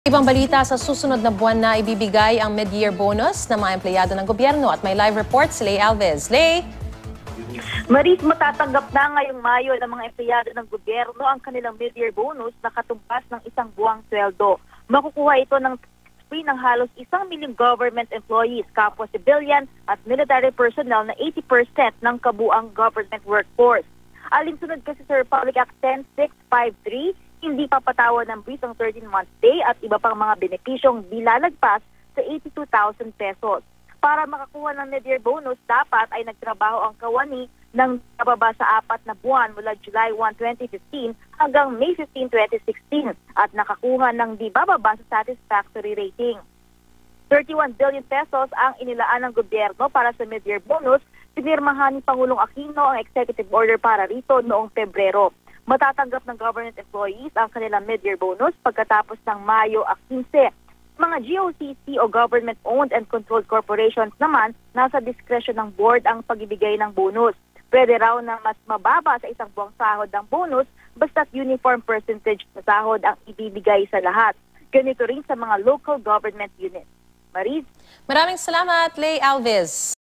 Ibang balita, sa susunod na buwan na ibibigay ang mid-year bonus ng mga empleyado ng gobyerno at may live report si Lay Alves. Lay? Maris, matatanggap na ngayong Mayo ng mga empleyado ng gobyerno ang kanilang mid-year bonus na katumbas ng isang buwang sweldo. Makukuha ito ng free ng halos 1 milyong government employees, kapwa civilian at military personnel na 80% ng kabuang government workforce. Alinsunod kasi sa Republic Act 10653, hindi papatawan ng buwis ang 13-month pay at iba pang mga benepisyong dilalagpas sa 82,000 pesos. Para makakuha ng mid-year bonus, dapat ay nagtrabaho ang kawani ng nababa sa 4 na buwan mula July 1, 2015 hanggang May 15, 2016 at nakakuha ng di bababa sa satisfactory rating. 31 billion pesos ang inilaan ng gobyerno para sa mid-year bonus. Pinirmahan ni Pangulong Aquino ang executive order para rito noong Pebrero. Matatanggap ng government employees ang kanilang mid-year bonus pagkatapos ng Mayo 15. Mga GOCC o government-owned and controlled corporations naman, nasa diskresyon ng board ang pagibigay ng bonus. Pwede raw na mas mababa sa isang buwang sahod ng bonus basta't uniform percentage na sahod ang ibibigay sa lahat. Ganito rin sa mga local government units. Maris? Maraming salamat, Lay Alves.